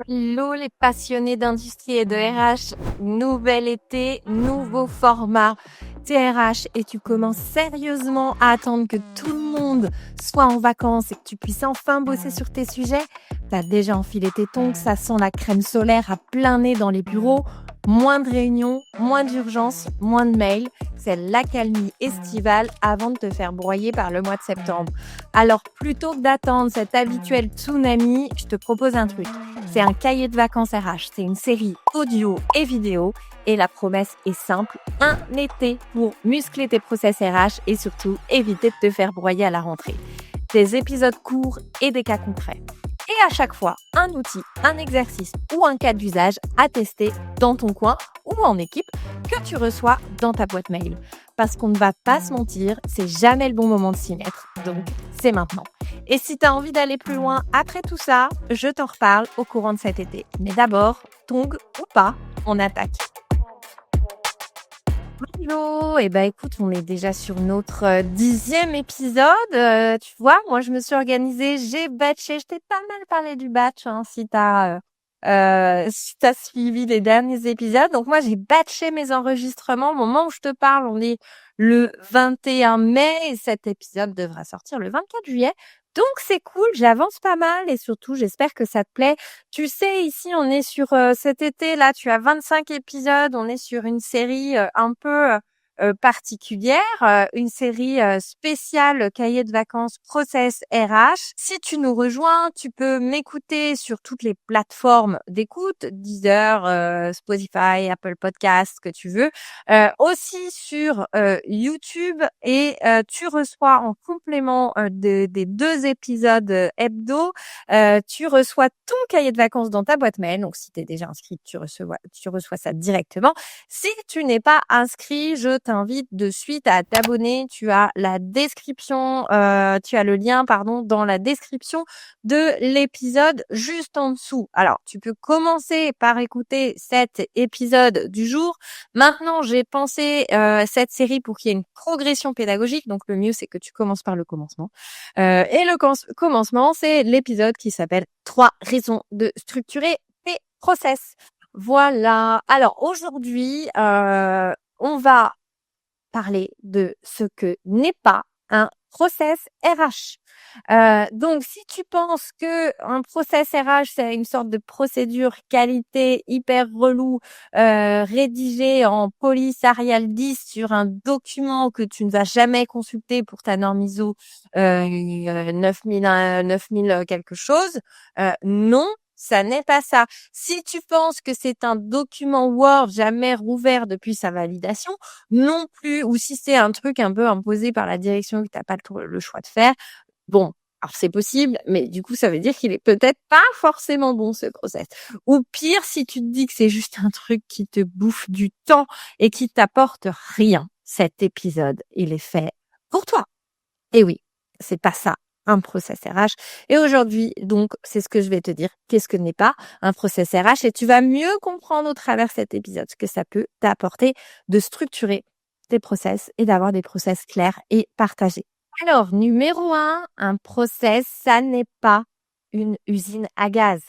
Hello les passionnés d'industrie et de RH, nouvel été, nouveau format TRH et tu commences sérieusement à attendre que tout le monde soit en vacances et que tu puisses enfin bosser sur tes sujets. T'as déjà enfilé tes tongs, ça sent la crème solaire à plein nez dans les bureaux. Moins de réunions, moins d'urgences, moins de mails. C'est l'accalmie estivale avant de te faire broyer par le mois de septembre. Alors plutôt que d'attendre cet habituel tsunami, je te propose un truc. C'est un cahier de vacances RH. C'est une série audio et vidéo. Et la promesse est simple, un été pour muscler tes process RH et surtout éviter de te faire broyer à la rentrée. Des épisodes courts et des cas concrets. Et à chaque fois, un outil, un exercice ou un cas d'usage à tester dans ton coin ou en équipe que tu reçois dans ta boîte mail. Parce qu'on ne va pas se mentir, c'est jamais le bon moment de s'y mettre. Donc, c'est maintenant. Et si tu as envie d'aller plus loin après tout ça, je t'en reparle au courant de cet été. Mais d'abord, tongs ou pas, on attaque. Bonjour, écoute, on est déjà sur notre 10e épisode. Tu vois, moi je me suis organisée, j'ai batché, je t'ai pas mal parlé du batch si si t'as suivi les derniers épisodes. Donc moi j'ai batché mes enregistrements. Au moment où je te parle, on est le 21 mai et cet épisode devra sortir le 24 juillet. Donc c'est cool, j'avance pas mal et surtout j'espère que ça te plaît. Tu sais, ici, on est sur cet été, là, tu as 25 épisodes. On est sur une série un peu particulière, une série spéciale cahier de vacances Process RH. Si tu nous rejoins, tu peux m'écouter sur toutes les plateformes d'écoute, Deezer, Spotify, Apple Podcasts, que tu veux. Aussi sur YouTube et tu reçois en complément des 2 épisodes hebdo, tu reçois ton cahier de vacances dans ta boîte mail. Donc, si tu es déjà inscrit, tu reçois ça directement. Si tu n'es pas inscrit, je t'invite de suite à t'abonner. Tu as la description, tu as le lien, dans la description de l'épisode juste en dessous. Alors, tu peux commencer par écouter cet épisode du jour. Maintenant, j'ai pensé cette série pour qu'il y ait une progression pédagogique. Donc, le mieux, c'est que tu commences par le commencement. Et le commencement, c'est l'épisode qui s'appelle 3 raisons de structurer tes process. Voilà. Alors aujourd'hui, on va parler de ce que n'est pas un process RH. Donc, si tu penses que un process RH, c'est une sorte de procédure qualité hyper relou, rédigée en police Arial 10 sur un document que tu ne vas jamais consulter pour ta norme ISO 9000 quelque chose, non, ça n'est pas ça. Si tu penses que c'est un document Word jamais rouvert depuis sa validation, non plus, ou si c'est un truc un peu imposé par la direction que tu n'as pas le choix de faire, bon, alors c'est possible, mais du coup, ça veut dire qu'il est peut-être pas forcément bon, ce process. Ou pire, si tu te dis que c'est juste un truc qui te bouffe du temps et qui t'apporte rien, cet épisode, il est fait pour toi. Et oui, c'est pas ça, un process RH. Et aujourd'hui, donc, c'est ce que je vais te dire. Qu'est-ce que n'est pas un process RH? Et tu vas mieux comprendre au travers de cet épisode ce que ça peut t'apporter de structurer tes process et d'avoir des process clairs et partagés. Alors, numéro 1, un process, ça n'est pas une usine à gaz.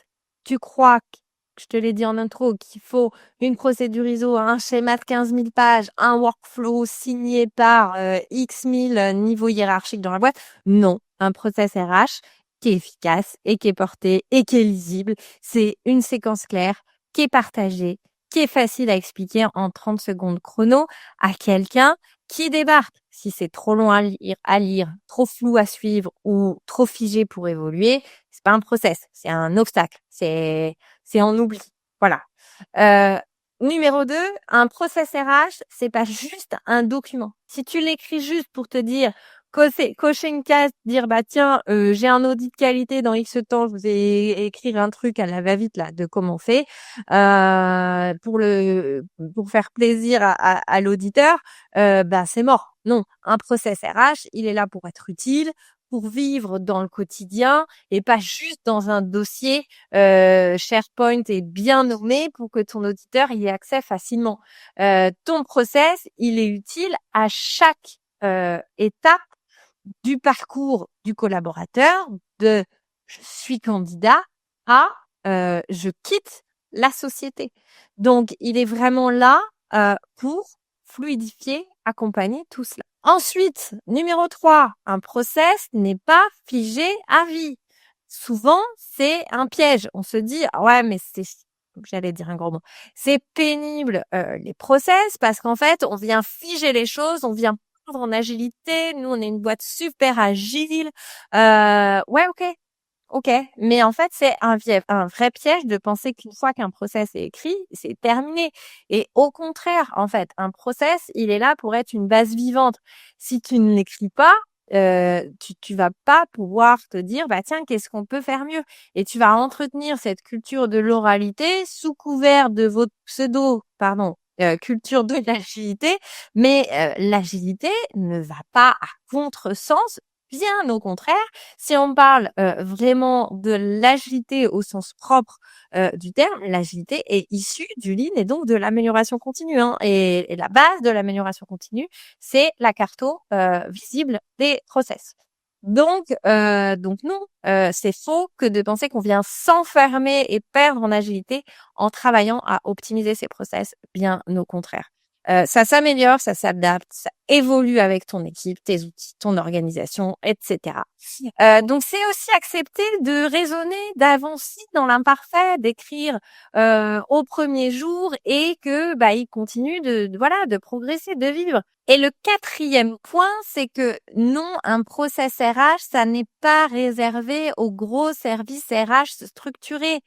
Tu crois que, je te l'ai dit en intro, qu'il faut une procédure ISO, un schéma de 15 000 pages, un workflow signé par X 1000 niveaux hiérarchiques dans la boîte. Non, un process RH qui est efficace et qui est porté et qui est lisible, c'est une séquence claire qui est partagée, qui est facile à expliquer en 30 secondes chrono à quelqu'un qui débarque. Si c'est trop long à lire, trop flou à suivre ou trop figé pour évoluer, c'est pas un process, c'est un obstacle, c'est en oubli. Voilà. Numéro 2, un process RH, c'est pas juste un document. Si tu l'écris juste pour te dire cocher une case, dire tiens, j'ai un audit de qualité dans X temps, je vous ai écrire un truc à la va-vite là de comment on fait pour faire plaisir à l'auditeur, c'est mort. Non, un process RH, il est là pour être utile, pour vivre dans le quotidien et pas juste dans un dossier SharePoint est bien nommé pour que ton auditeur y ait accès facilement. Ton process, il est utile à chaque étape du parcours du collaborateur, de je suis candidat à je quitte la société. Donc il est vraiment là, pour fluidifier, accompagner tout cela. Ensuite, numéro 3, un process n'est pas figé à vie. Souvent, c'est un piège. On se dit: «Ah ouais, mais j'allais dire un gros mot. C'est pénible, les process parce qu'en fait, on vient figer les choses, on vient perdre en agilité. Nous, on est une boîte super agile». Ouais, OK, mais en fait, c'est un vrai piège de penser qu'une fois qu'un process est écrit, c'est terminé et au contraire, en fait, un process, il est là pour être une base vivante. Si tu ne l'écris pas, tu vas pas pouvoir te dire: «Bah, tiens, qu'est-ce qu'on peut faire mieux?» et tu vas entretenir cette culture de l'oralité sous couvert de votre culture de l'agilité, mais l'agilité ne va pas à contresens, bien au contraire. Si on parle, vraiment de l'agilité au sens propre, du terme, l'agilité est issue du Lean et donc de l'amélioration continue, hein, et la base de l'amélioration continue, c'est la carto, visible des process. Donc non, c'est faux que de penser qu'on vient s'enfermer et perdre en agilité en travaillant à optimiser ses process, bien au contraire. Ça s'améliore, ça s'adapte, ça évolue avec ton équipe, tes outils, ton organisation, et cetera. Donc c'est aussi accepter de raisonner, d'avancer dans l'imparfait, d'écrire, au premier jour et que, bah, il continue de progresser, de vivre. Et le 4e point, c'est que non, un process RH, ça n'est pas réservé aux gros services RH structurés.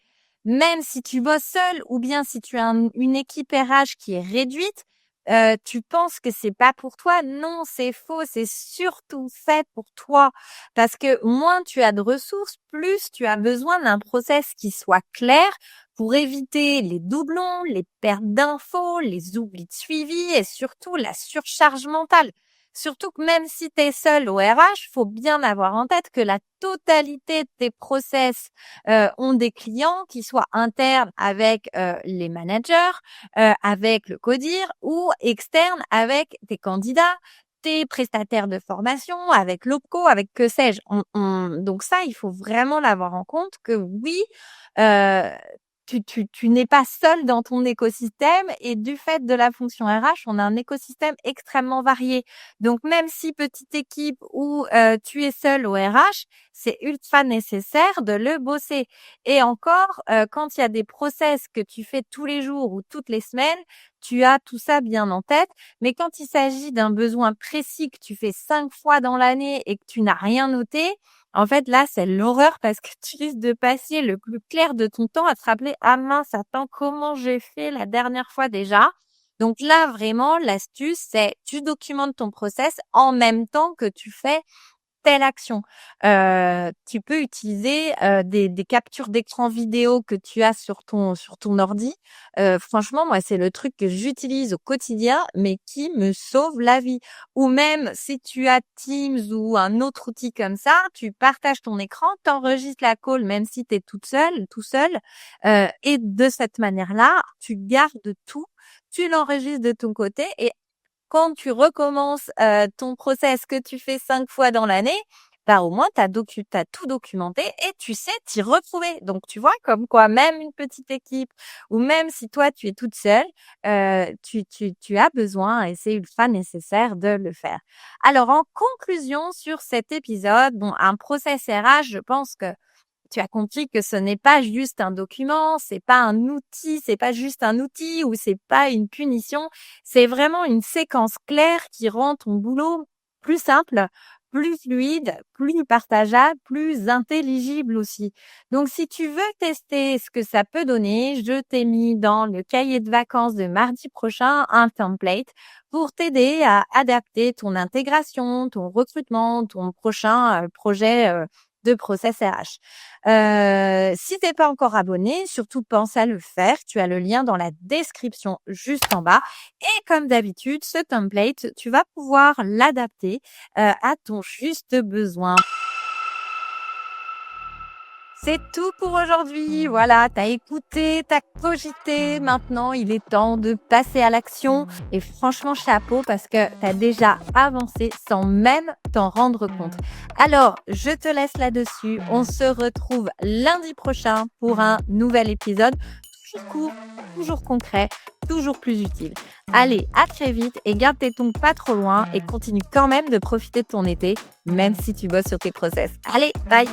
Même si tu bosses seul ou bien si tu as une équipe RH qui est réduite, tu penses que c'est pas pour toi. Non, c'est faux, c'est surtout fait pour toi. Parce que moins tu as de ressources, plus tu as besoin d'un process qui soit clair pour éviter les doublons, les pertes d'infos, les oublis de suivi et surtout la surcharge mentale. Surtout que même si tu es seul au RH, faut bien avoir en tête que la totalité de tes process ont des clients qui soient internes avec les managers, avec le CODIR ou externes avec tes candidats, tes prestataires de formation, avec l'OPCO, avec que sais-je. Donc ça, il faut vraiment l'avoir en compte que oui, heu, tu n'es pas seul dans ton écosystème et du fait de la fonction RH, on a un écosystème extrêmement varié. Donc même si petite équipe ou tu es seul au RH, c'est ultra nécessaire de le bosser. Et encore, quand il y a des process que tu fais tous les jours ou toutes les semaines, tu as tout ça bien en tête. Mais quand il s'agit d'un besoin précis que tu fais 5 fois dans l'année et que tu n'as rien noté, en fait, là, c'est l'horreur parce que tu risques de passer le plus clair de ton temps à te rappeler: «Ah mince, attends, comment j'ai fait la dernière fois déjà?» Donc là, vraiment, l'astuce, c'est tu documentes ton process en même temps que tu fais telle action. Tu peux utiliser, des captures d'écran vidéo que tu as sur ton ordi. Franchement, moi, c'est le truc que j'utilise au quotidien, mais qui me sauve la vie. Ou même si tu as Teams ou un autre outil comme ça, tu partages ton écran, tu enregistres la call même si tu es toute seule, tout seul, et de cette manière-là, tu gardes tout, tu l'enregistres de ton côté et quand tu recommences, ton process que tu fais 5 fois dans l'année, bah, au moins tu as tout documenté et tu sais t'y retrouver. Donc tu vois comme quoi même une petite équipe ou même si toi tu es toute seule, tu as besoin et c'est ultra nécessaire de le faire. Alors en conclusion sur cet épisode, bon un process RH, je pense que tu as compris que ce n'est pas juste un document, c'est pas un outil, c'est pas juste un outil ou c'est pas une punition, c'est vraiment une séquence claire qui rend ton boulot plus simple, plus fluide, plus partageable, plus intelligible aussi. Donc, si tu veux tester ce que ça peut donner, je t'ai mis dans le cahier de vacances de mardi prochain un template pour t'aider à adapter ton intégration, ton recrutement, ton prochain projet de process RH. Si t'es pas encore abonné, surtout pense à le faire. Tu as le lien dans la description juste en bas. Et comme d'habitude, ce template, tu vas pouvoir l'adapter à ton juste besoin. C'est tout pour aujourd'hui. Voilà, t'as écouté, t'as cogité. Maintenant, il est temps de passer à l'action. Et franchement, chapeau parce que t'as déjà avancé sans même t'en rendre compte. Alors, je te laisse là-dessus. On se retrouve lundi prochain pour un nouvel épisode. Toujours court, toujours concret, toujours plus utile. Allez, à très vite et garde tes tongs pas trop loin et continue quand même de profiter de ton été, même si tu bosses sur tes process. Allez, bye!